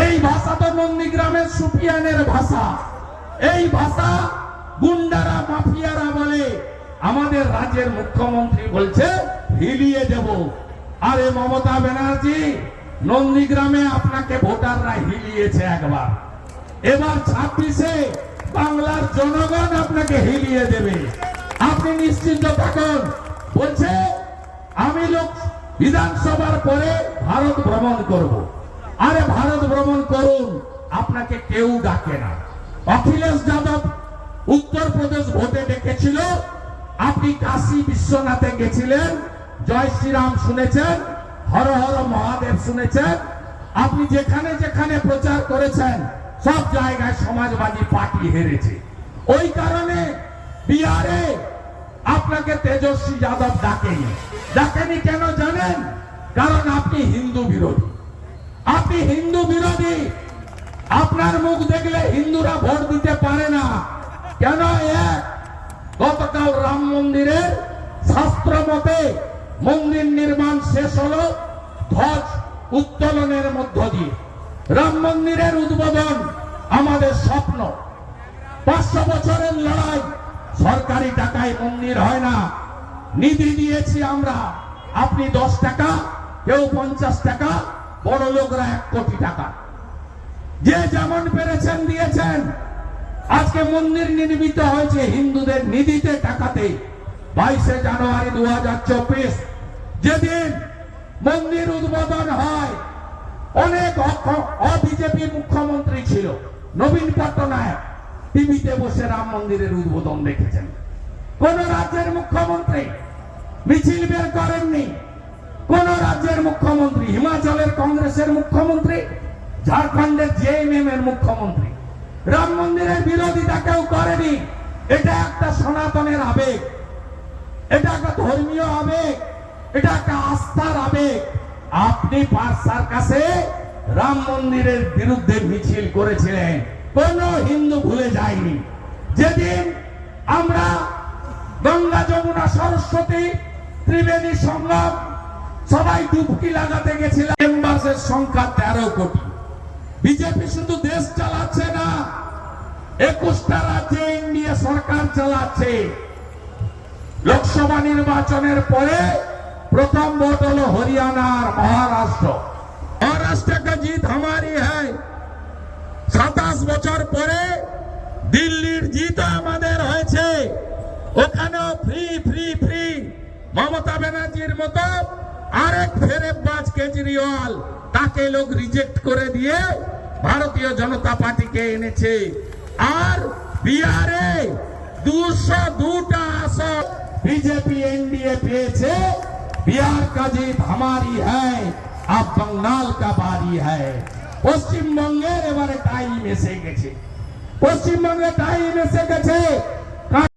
এই ভাষা তো নন্দীগ্রামের সুফিয়ানের ভাষা। এই ভাষা গুন্ডারা মাফিয়ারা বলে। আমাদের রাজ্যের মুখ্যমন্ত্রী বলছে হিলিয়ে দেব। আরে মমতা ব্যানার্জি, নন্দীগ্রামে আপনাকে ভোটাররা হিলিয়েছে একবার, এবার 26-এ বাংলার জনগণ আপনাকে হিলিয়ে দেবে। আপনি নিশ্চিন্ত থাকুন। বলছে আমি লোক বিধানসভার পরে ভারত ভ্রমণ করব। আরে ভারত ভ্রমণ করুন, আপনাকে কেউ ডাকে না। অখিলেশ যাদব উত্তরপ্রদেশ ভোটে ডেকেছিল, আপনি কাশী বিশ্বনাথে গেছিলেন, জয় শ্রীরাম শুনেছেন, হর হর মহাদেব শুনেছেন। আপনি যেখানে যেখানে প্রচার করেছেন সব জায়গায় সমাজবাদী পার্টি হেরেছে। ওই কারণে বিহারে আপনাকে তেজস্বী যাদব ডাকেনি। ডাকেনি কেন জানেন? কারণ আপনি হিন্দু বিরোধী। আপনি হিন্দু বিরোধী। আপনার মুখ দেখলে হিন্দুরা ভোট দিতে পারে না। কেন? গতকাল রাম মন্দিরের শাস্ত্র মতে মন্দির নির্মাণ শেষ হলো ধ্বজ উত্তোলনের মধ্য দিয়ে। রাম মন্দিরের উদ্বোধন আমাদের স্বপ্ন। 500 বছরের লড়াই। সরকারি টাকায় মন্দির হয় না, নিধি দিয়েছি আমরা। আপনি 10 টাকা, কেউ 50 টাকা, বড় লোকরা 1 কোটি টাকা, যে যেমন পেরেছেন দিয়েছেন। আজকে মন্দির নির্মিত হয়েছে হিন্দুদের নিধিতে টাকাতে। 22শে জানুয়ারি 2024 যেদিন মন্দির উদ্বোধন হয়, অনেক বিজেপি মুখ্যমন্ত্রী ছিল। নবীন পট্টনায়ক টিভিতে বসে রাম মন্দিরের উদ্বোধন দেখেছেন। কোন রাজ্যের মুখ্যমন্ত্রী মিছিল বের করেননি। কোন রাজ্যের মুখ্যমন্ত্রী, হিমাচলের কংগ্রেসের মুখ্যমন্ত্রী, ঝাড়খণ্ডের জেএমএম এর মুখ্যমন্ত্রী রাম মন্দিরের বিরোধিতা কেউ করেনি। এটা একটা সনাতনের আবেগ, এটা একটা ধর্মীয় আবেগ, এটা একটা আস্থার আবেগ। আপনি পার্সার কাছে রাম মন্দিরের বিরুদ্ধে মিছিল করেছিলেন, কোন হিন্দু ভুলে যায়নি। যেদিন আমরা গঙ্গা যমুনা সরস্বতী ত্রিবেণী সঙ্গম সবাই ডুবকি লাগাতে গেছিলাম, মেম্বারের সংখ্যা 13 কোটি। বিজেপি শুধু দেশ চালাচ্ছে না, 21টা রাজ্যে এনডিএ সরকার চালাচ্ছে। লোকসভা নির্বাচনের পরে প্রথম ভোট হলো হরিয়ানা আর মহারাষ্ট্র। মহারাষ্ট্র কা জিত हमारी है। 27 বছর পরে দিল্লির জিত আমাদের হয়েছে। ওখানেও ফ্রি ফ্রি ফ্রি। মমতা ব্যানার্জির মতো আরেক ফেরেববাজ কেজরিওয়াল, তাকে লোক রিজেক্ট করে দিয়ে ভারতীয় জনতা পার্টিকে এনেছে। আর বিহারে 202টা আসন बीजेपी एनडीए पेছে। बिहार का जीत हमारी है, अब बंगाल का बारी है। পশ্চিমবঙ্গের এবারে টাইম এসে গেছে। পশ্চিমবঙ্গে টাইম এসে গেছে।